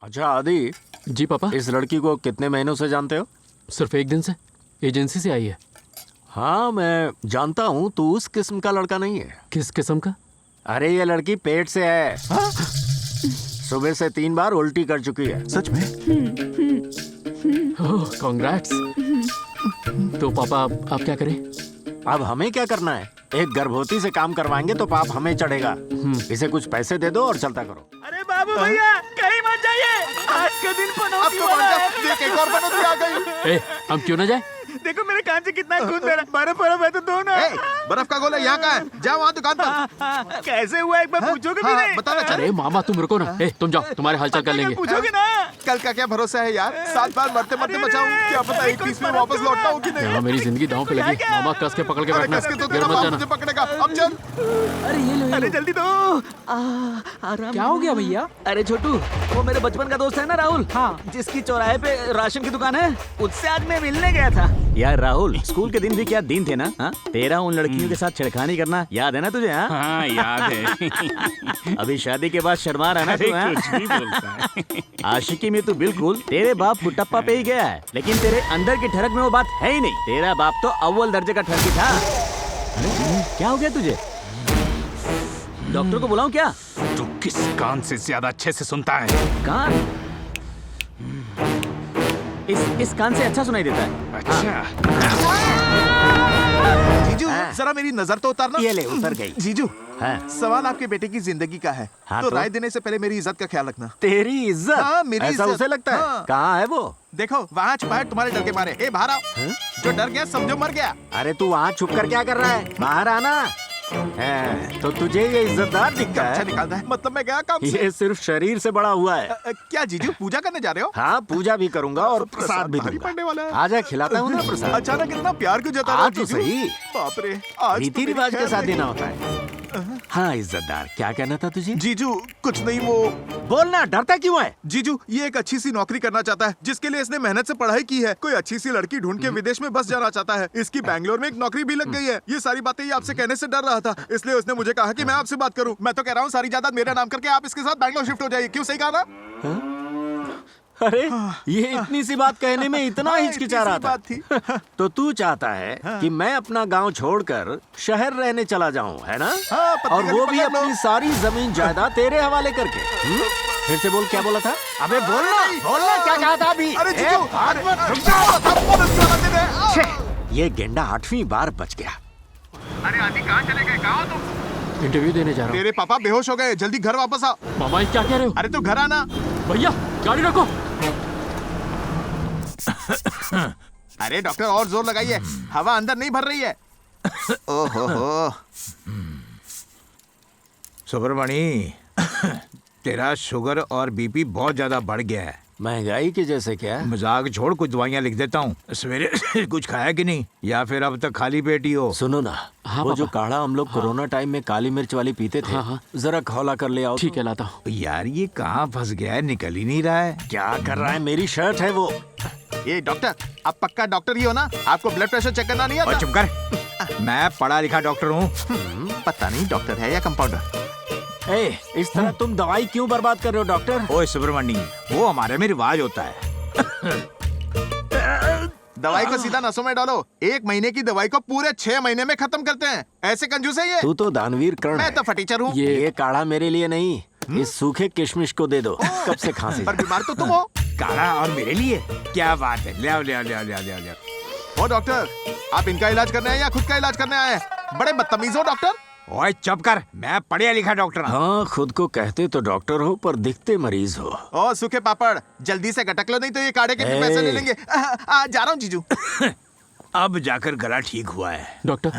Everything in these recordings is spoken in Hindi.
अच्छा आदि, जी पापा। इस लड़की को कितने महीनों से जानते हो? सिर्फ एक दिन से, एजेंसी से आई है। हाँ मैं जानता हूँ, तू उस किस्म का लड़का नहीं है। किस किस्म का? अरे ये लड़की पेट से है। सुबह से 3 बार उल्टी कर चुकी है। सच में? ओह कांग्रेट्स। तो पापा आप क्या करें? अब हमें क्या करना है? एक गर्भवती से काम करवाएंगे तो पाप हमें चढ़ेगा। इसे कुछ पैसे दे दो और चलता करो। अरे बाबू भैया कहीं मत जाइए, आज के दिन पनौती वाला है। देख एक और पनौती आ गई। हम क्यों ना जाए? देखो मेरे कान से कितना खून बह रहा। बर्फ है तो दो ना। ए, बर्फ का गोला यहाँ का है, जा वहाँ दुकान पर। कैसे हुआ एक बार पूछोगे भी नहीं? बता ना चल। अरे मामा तुम रुको ना। तुम जाओ, तुम्हारे हालचाल कर लेंगे। पूछोगे ना? कल का क्या भरोसा है यार, 7 बार मरते मरते बचाऊं, क्या पता एक पीस में वापस लौटता हूँ कि नहीं। यहाँ मेरी जिंदगी दांव पे लगी। मामा कस के पकड़ के अरे बैठना, कस के तो गिर तेरा मत बाप जाना। मुझे पकड़ेगा। अब चल। अरे जल्दी दो। आराम। क्या हो गया भैया? अरे छोटू, वो मेरे बचपन का दोस्त है ना राहुल, हाँ। जिसकी चौराहे पे राशन की दुकान है, उससे आज मैं मिलने गया था। यार राहुल, स्कूल के दिन भी क्या दिन थे ना। हाँ? तेरा उन लड़कियों के साथ छेड़खानी करना याद है ना तुझे? हाँ? हाँ याद है। अभी शादी के बाद शर्मा रहा ना तू? हाँ? कुछ भी बोलता है। आशिकी में तू बिल्कुल तेरे बाप कुटप्पा पे ही गया है, लेकिन तेरे अंदर की ठरक में वो बात है ही नहीं। तेरा बाप तो अव्वल दर्जे का ठरकी था। अरे क्या हो गया तुझे? डॉक्टर को बुलाऊं क्या? तू किस कान से ज्यादा अच्छे से सुनता है? कान? इस कान से अच्छा सुनाई देता है। अच्छा। जीजू जरा मेरी नजर तो उतारना। ये ले, उतर गई। जीजू हाँ। सवाल आपके बेटे की जिंदगी का है, हाँ, तो तो? राय देने से पहले मेरी इज्जत का ख्याल रखना। तेरी इज्जत? हाँ, मेरी ऐसा इज्जत। उसे लगता है? हाँ। कहाँ है वो? देखो वहाँ छुपा है तुम्हारे डर के मारे। ए बाहर आओ। जो डर गया समझो मर गया। अरे तू वहाँ छुप कर क्या कर रहा है? बाहर आना। है, तो तुझे ये इज्जतदार दिखता अच्छा है? निकालता है, मतलब मैं गया काम से। ये सिर्फ शरीर से बड़ा हुआ है। क्या जीजू पूजा करने जा रहे हो? हाँ पूजा भी करूंगा और प्रसाद भी भारी दूंगा। पड़ने वाला है। आजा खिलाता हूँ ना प्रसाद। अचानक इतना प्यार क्यों जता रहे हो आज तो जीजू? सही। बाप रे, आज तो रीति मेरी रिवाज के खैर साथ नहीं। देना होता है। हाँ इज्जतदार, क्या कहना था तुझे? जीजू कुछ नहीं, वो बोलना, डरता क्यों है? जीजू ये एक अच्छी सी नौकरी करना चाहता है, जिसके लिए इसने मेहनत से पढ़ाई की है। कोई अच्छी सी लड़की ढूंढ के विदेश में बस जाना चाहता है। इसकी बैंगलोर में एक नौकरी भी लग गई है। ये सारी बातें ये आपसे कहने से डर रहा था, इसलिए उसने मुझे कहा कि मैं आपसे बात करूं। मैं तो कह रहा हूँ सारी जायदाद मेरा नाम करके आप इसके साथ बैंगलोर शिफ्ट हो जाइए। क्यों, सही कहा ना? अरे ये इतनी सी बात कहने में इतना हाँ, हिचकिचा इतनी रहा सी था। बात थी। तो तू चाहता है कि मैं अपना गांव छोड़कर शहर रहने चला जाऊं, है ना? हाँ, पत्नी और का वो भी भी पकड़ लो। अपनी सारी जमीन जायदाद तेरे हवाले करके। फिर से बोल, क्या बोला था? अबे बोलना, बोलना क्या कहा था अभी? अरे ए, जीजू भाग मत, रुक जा। छे, ये गेंडा 8वीं बार बच गया। अरे आदि कहाँ चले गए? कहाँ हो तुम? इंटरव्यू देने जा रहा तेरे पापा बेहोश हो गए, जल्दी घर वापस आओ। हूँ। मामा ये क्या कह रहे हो? अरे तू घर आना। भैया गाड़ी रखो। अरे डॉक्टर और जोर लगाइए, हवा अंदर नहीं भर रही है। ओहो हो। सुब्रमणी, तेरा शुगर और बीपी बहुत ज्यादा बढ़ गया है। महंगाई की जैसे क्या? मजाक छोड़, कुछ दवाइयाँ लिख देता हूँ। सवेरे से कुछ खाया कि नहीं, या फिर अब तक खाली पेट ही हो? सुनो ना, हाँ, वो पापा। जो काढ़ा हम लोग कोरोना टाइम में काली मिर्च वाली पीते थे, हाँ। जरा खौला कर ले आओ। ठीक है लाता हूँ। यार ये कहाँ फंस गया है, निकल ही नहीं रहा है। क्या कर रहा है? मेरी शर्ट है वो। ये डॉक्टर, आप पक्का डॉक्टर ही हो ना? आपको ब्लड प्रेशर चेक करना नहीं और आता? चुप कर, मैं पढ़ा लिखा डॉक्टर हूँ। पता नहीं डॉक्टर है या कंपाउंडर। ए, इस तरह तुम दवाई क्यों बर्बाद कर रहे हो डॉक्टर? ओए सुब्रमणी, वो हमारे में रिवाज होता है। दवाई को सीधा नसों में डालो। 1 महीने की दवाई को पूरे 6 महीने में खत्म करते हैं। ऐसे कंजूस है ये? तू तो दानवीर कर्ण मैं है। तो फटीचर हूँ। ये काढ़ा मेरे लिए नहीं, इस सूखे किशमिश को दे दो। कब से खांसी? पर बीमार तो तुम हो। काढ़ा और मेरे लिए क्या बात है, ले आओ ले आओ ले आओ ले आओ ले आओ ले आओ। ओ डॉक्टर, आप इनका इलाज करने आए या खुद का इलाज करने आए हैं? बड़े बदतमीज हो डॉक्टर। ओए चुप कर, मैं पढ़ा लिखा डॉक्टर हूँ। हाँ, खुद को कहते तो डॉक्टर हो पर दिखते मरीज हो। ओ सूखे पापड़, जल्दी से गटक लो, नहीं तो ये काढ़े के भी पैसे ले लेंगे। जा रहा हूँ जीजू। अब जाकर गला ठीक हुआ है। डॉक्टर,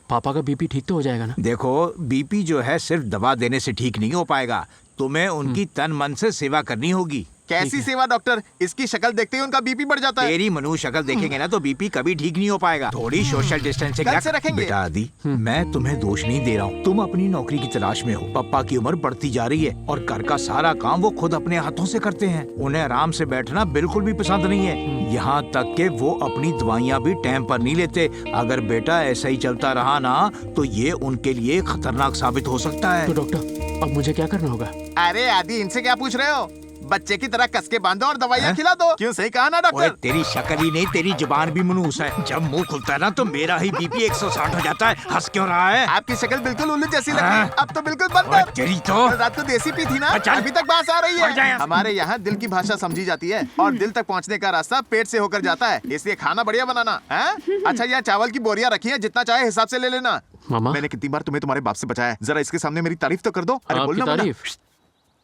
पापा का बीपी ठीक तो हो जाएगा ना? देखो, बीपी जो है सिर्फ दवा देने से ठीक नहीं हो पाएगा, तुम्हें उनकी तन मन से सेवा करनी होगी। कैसी सेवा डॉक्टर? इसकी शक्ल देखते ही उनका बीपी बढ़ जाता है। तेरी मनु शक्ल देखेंगे ना तो बीपी कभी ठीक नहीं हो पाएगा। थोड़ी सोशल डिस्टेंसिंग कल से रखेंगे। बेटा आदि, मैं तुम्हें दोष नहीं दे रहा हूँ। तुम अपनी नौकरी की तलाश में हो, पापा की उम्र बढ़ती जा रही है और घर का सारा काम वो खुद अपने हाथों से करते हैं। उन्हें आराम से बैठना बिल्कुल भी पसंद नहीं है, यहाँ तक कि वो अपनी दवाइयाँ भी टाइम पर नहीं लेते। अगर बेटा ऐसा ही चलता रहा ना तो ये उनके लिए खतरनाक साबित हो सकता है। तो डॉक्टर अब मुझे क्या करना होगा? अरे आदि, इनसे क्या पूछ रहे हो? बच्चे की तरह कस के बांधो और दवाइयाँ खिला दो। क्यों, सही कहा ना ओए डॉक्टर? तेरी शक्ल ही नहीं, तेरी जुबान भी मनूस है। जब मुंह खुलता है ना तो मेरा ही बीपी 160 हो जाता है। हंस क्यों रहा है? आपकी शक्ल बिल्कुल उल्लू जैसी लगती है। हाँ? अब तो बिल्कुल बंद ओए कर। तेरी तो कल रात को देसी पी थी ना, चल। अभी तक बात आ रही बढ़ जा है। यहाँ से। हमारे यहाँ दिल की भाषा समझी जाती है और दिल तक पहुँचने का रास्ता पेट से होकर जाता है, इसलिए खाना बढ़िया बनाना है। अच्छा, यहाँ चावल की बोरियां रखी है, जितना चाहे हिसाब से ले लेना। मामा मैंने कितनी बार तुम्हें तुम्हारे बाप से बचाया है, जरा इसके सामने मेरी तारीफ तो कर दो। अरे आपकी बोलना बोलना। तारीफ।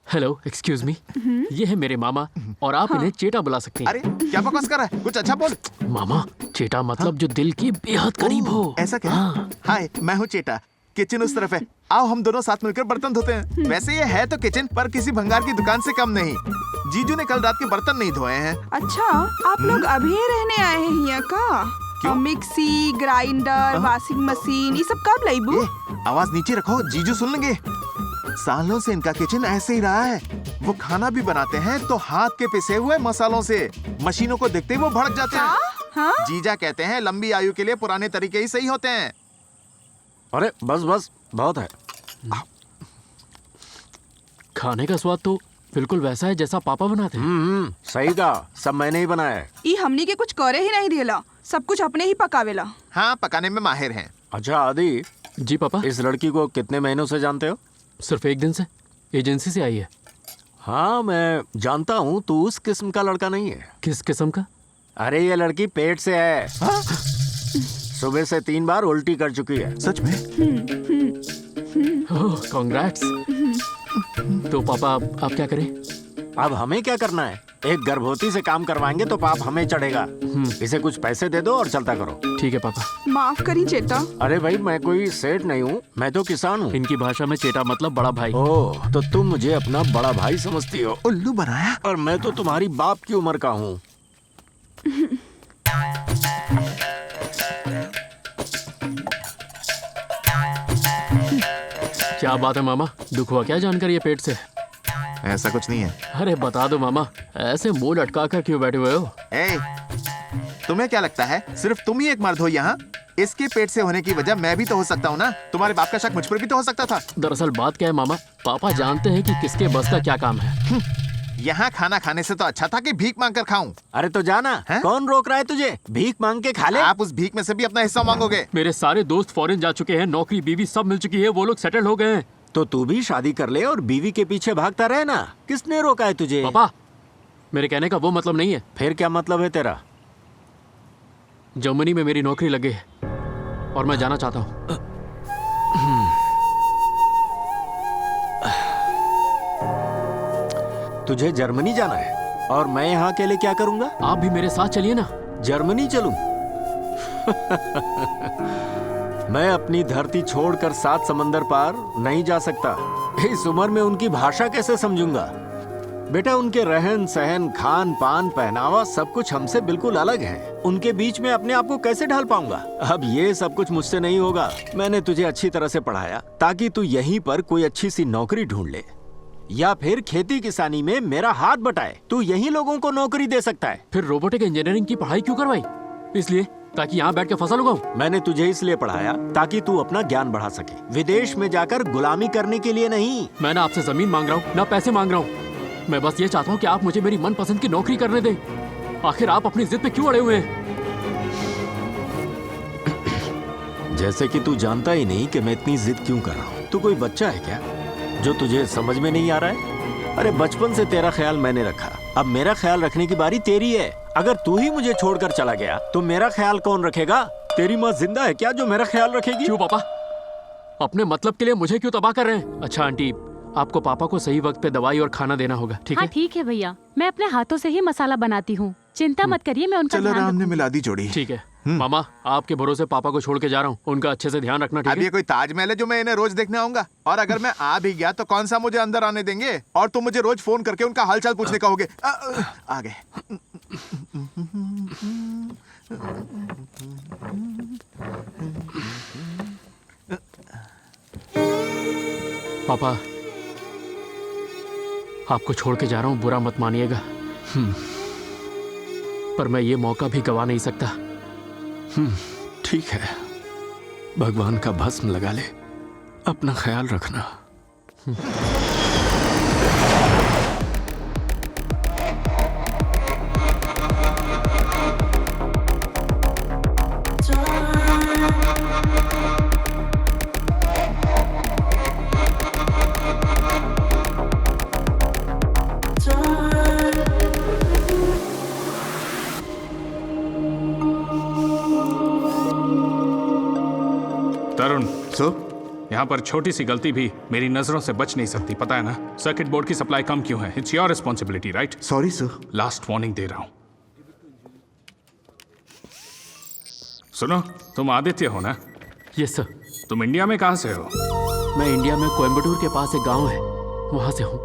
हेलो, एक्सक्यूज मी, ये है मेरे मामा और आप इन्हें चेटा बुला सकते हैं। अरे क्या बकवास कर रहा है, कुछ अच्छा बोल। मामा, चेटा मतलब जो दिल के बेहद करीब हो। ऐसा क्या? हाँ। हाय, मैं हूँ चेटा। किचन उस तरफ है, आओ हम दोनों साथ मिलकर बर्तन धोते हैं। वैसे ये है तो किचन, पर किसी भंगार की दुकान से कम नहीं। जीजू ने कल रात के बर्तन नहीं धोए हैं। अच्छा, आप लोग अभी रहने आए हैं यहाँ का? क्यों? मिक्सी, ग्राइंडर, वॉशिंग मशीन, ये सब कब लाइबू? ए, आवाज नीचे रखो, जीजू सुन लेंगे। सालों से इनका किचन ऐसे ही रहा है। वो खाना भी बनाते हैं तो हाथ के पिसे हुए मसालों से। मशीनों को देखते ही वो भड़क जाते हैं। हाँ? जीजा कहते हैं लंबी आयु के लिए पुराने तरीके ही सही होते हैं। अरे बस बस, बहुत है। खाने का स्वाद तो बिल्कुल वैसा है जैसा पापा बनाते हैं। सही कहा, सब मैंने ही बनाया है। ई हमनी के कुछ करे ही नहीं देला, सब कुछ अपने ही पकावेला। हाँ, पकाने में माहिर हैं। अच्छा आदि, जी पापा, इस लड़की को कितने महीनों से जानते हो? सिर्फ एक दिन से एजेंसी से आई है। हाँ, मैं जानता हूँ तू उस किस्म का लड़का नहीं है। किस किस्म का? अरे ये लड़की पेट से है। सुबह से 3 बार उल्टी कर चुकी है। सच में? ओह, कांग्रेट्स। तो पापा आप क्या करें? अब हमें क्या करना है? एक गर्भवती से काम करवाएंगे तो पाप हमें चढ़ेगा। इसे कुछ पैसे दे दो और चलता करो। ठीक है पापा। माफ करी चेता। अरे भाई, मैं कोई सेठ नहीं हूँ, मैं तो किसान हूँ। इनकी भाषा में चेटा मतलब बड़ा भाई। ओह, तो तुम मुझे अपना बड़ा भाई समझती हो उल्लू बनाया। और मैं तो तुम्हारी बाप की उम्र का हूँ। क्या बात है मामा, दुख हुआ क्या जानकर ये पेट से? ऐसा कुछ नहीं है। अरे बता दो मामा, ऐसे मुंह लटका कर क्यों बैठे हुए हो? ए, तुम्हें क्या लगता है सिर्फ तुम ही एक मर्द हो यहाँ? इसके पेट से होने की वजह मैं भी तो हो सकता हूँ ना। तुम्हारे बाप का शक मुझ पर भी तो हो सकता था। दरअसल बात क्या है मामा, पापा जानते हैं कि किसके बस का क्या काम है। यहाँ खाना खाने से तो अच्छा था कि भीख मांग कर खाऊं। अरे तो जाना, हैं? कौन रोक रहा है तुझे? भीख मांग के खा ले। आप उस भीख में से भी अपना हिस्सा मांगोगे। मेरे सारे दोस्त फॉरेन जा चुके हैं, नौकरी बीवी सब मिल चुकी है, वो लोग सेटल हो गए हैं। तो तू भी शादी कर ले और बीवी के पीछे भागता रहे ना। किसने रोका है तुझे? पापा, मेरे कहने का वो मतलब नहीं है। फिर क्या मतलब है तेरा? जर्मनी में मेरी नौकरी लग गई है और मैं जाना चाहता हूँ। तुझे जर्मनी जाना है और मैं यहाँ अकेले क्या करूँगा? आप भी मेरे साथ चलिए ना। जर्मनी चलूं? मैं अपनी धरती छोड़कर 7 समंदर पार नहीं जा सकता। इस उम्र में उनकी भाषा कैसे समझूंगा? बेटा, उनके रहन सहन, खान पान, पहनावा सब कुछ हमसे बिल्कुल अलग है। उनके बीच में अपने आप को कैसे ढाल पाऊंगा? अब ये सब कुछ मुझसे नहीं होगा। मैंने तुझे अच्छी तरह से पढ़ाया ताकि तू यहीं पर कोई अच्छी सी नौकरी ढूंढ ले या फिर खेती किसानी में मेरा हाथ बटाए। तू यहीं लोगों को नौकरी दे सकता है। फिर रोबोटिक इंजीनियरिंग की पढ़ाई क्यों करवाई? इसलिए ताकि यहाँ बैठ के फसल उगाऊं। मैंने तुझे इसलिए पढ़ाया ताकि तू अपना ज्ञान बढ़ा सके, विदेश में जाकर गुलामी करने के लिए नहीं। मैं ना आपसे जमीन मांग रहा हूँ ना पैसे मांग रहा हूँ। मैं बस ये चाहता हूँ कि आप मुझे मेरी मनपसंद की नौकरी करने दें। आखिर आप अपनी जिद पे क्यों अड़े हुए हैं? जैसे कि तू जानता ही नहीं कि मैं इतनी जिद क्यों कर रहा हूँ। तू कोई बच्चा है क्या जो तुझे समझ में नहीं आ रहा है? अरे बचपन से तेरा ख्याल मैंने रखा, अब मेरा ख्याल रखने की बारी तेरी है। अगर तू ही मुझे छोड़कर चला गया तो मेरा ख्याल कौन रखेगा? तेरी माँ जिंदा है क्या जो मेरा ख्याल रखेगी? क्यों पापा, अपने मतलब के लिए मुझे क्यों तबाह कर रहे हैं? अच्छा आंटी, आपको पापा को सही वक्त पे दवाई और खाना देना होगा, ठीक हाँ है? ठीक है भैया, मैं अपने हाथों से ही मसाला बनाती हूँ, चिंता मत करिए, मैं उनका चलो, ध्यान राम ने रखूंगी। मिला दी जोड़ी। ठीक है मामा, आपके भरोसे पापा को छोड़ के जा रहा हूँ, उनका अच्छे से ध्यान रखना, ठीक अब है? ये कोई ताजमहल है जो मैं इन्हें रोज देखने आऊंगा? और अगर मैं आ भी गया तो कौन सा मुझे अंदर आने देंगे? और तुम मुझे रोज फोन करके उनका हालचाल पूछने कहोगे। आ गए। पापा, आपको छोड़ के जा रहा हूँ, बुरा मत मानिएगा। पर मैं ये मौका भी गवा नहीं सकता। ठीक है, भगवान का भस्म लगा ले, अपना ख्याल रखना। सर यहाँ पर छोटी सी गलती भी मेरी नजरों से बच नहीं सकती, पता है ना? सर्किट बोर्ड की सप्लाई कम क्यों है? It's your responsibility, right? Sorry sir. Last warning दे रहा हूं। सुनो, तुम आदित्य हो ना? Yes sir. तुम इंडिया में कहाँ से हो? मैं इंडिया में कोयम्बटूर के पास एक गांव है, वहां से हूँ।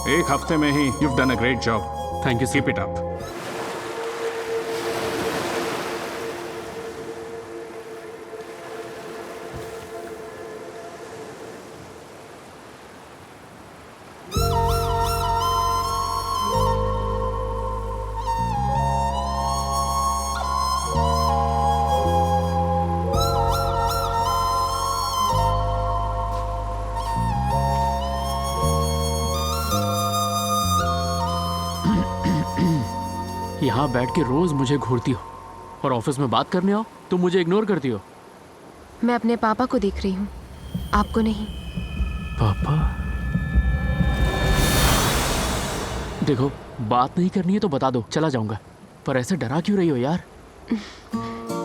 एक हफ्ते में ही you've done a great job. Thank you sir. Keep it up. यहाँ बैठ के रोज मुझे घूरती हो और ऑफिस में बात करने आओ तो मुझे इग्नोर करती हो। मैं अपने पापा को देख रही हूँ, आपको नहीं। पापा? देखो, बात नहीं करनी है तो बता दो, चला जाऊंगा। पर ऐसे डरा क्यों रही हो यार?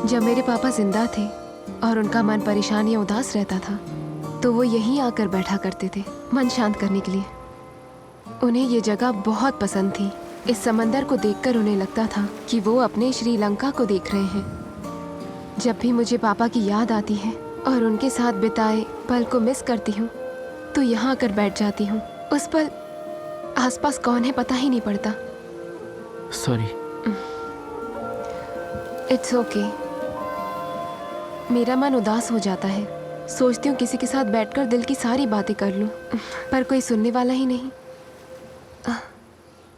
जब मेरे पापा जिंदा थे और उनका मन परेशान या उदास रहता था तो वो यहीं आकर बैठा करते थे, मन शांत करने के लिए। उन्हें ये जगह बहुत पसंद थी। इस समंदर को देखकर उन्हें लगता था कि वो अपने श्रीलंका को देख रहे हैं। जब भी मुझे पापा की याद आती है और उनके साथ बिताए पल को मिस करती हूँ तो यहाँ आकर बैठ जाती हूँ। उस पल आसपास कौन है पता ही नहीं पड़ता। सॉरी। It's okay. मेरा मन उदास हो जाता है, सोचती हूँ किसी के साथ बैठकर दिल की सारी बातें कर लूँ, पर कोई सुनने वाला ही नहीं।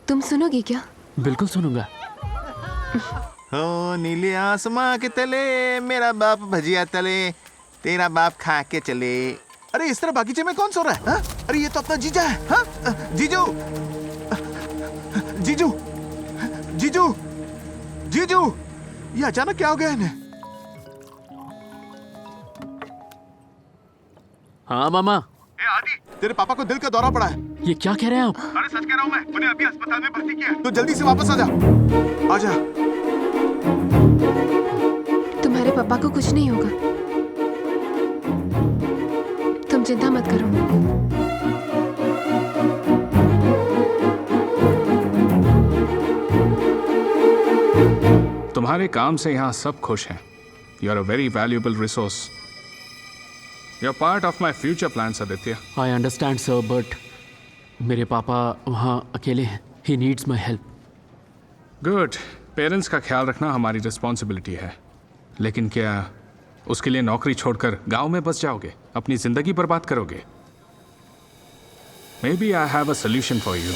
तुम सुनोगे क्या? बिल्कुल सुनूंगा। हो नीले आसमां के तले मेरा बाप भजिया तले, तेरा बाप खा के चले। अरे इस तरह बागीचे में कौन सो रहा है? हा? अरे ये तो अपना जीजा है। हा? जीजू, जीजू, जीजू, जीजू, ये अचानक क्या हो गया इन्हें? हाँ मामा। आदि, तेरे पापा को दिल का दौरा पड़ा है। ये क्या कह रहे हैं आप? अरे सच कह रहा हूँ मैं, उन्हें अभी अस्पताल में भर्ती किया है। तो जल्दी से वापस आ जा। आजा। तुम्हारे पापा को कुछ नहीं होगा, तुम चिंता मत करो। तुम्हारे काम से यहाँ सब खुश हैं। You are a very valuable resource. You're part of my future plans, Aditya. I understand sir, but मेरे पापा वहाँ अकेले हैं। He needs my help. Good. Parents का ख्याल रखना हमारी रिस्पॉन्सिबिलिटी है, लेकिन क्या उसके लिए नौकरी छोड़कर गांव में बस जाओगे? अपनी जिंदगी बर्बाद करोगे? Maybe I have a solution for you.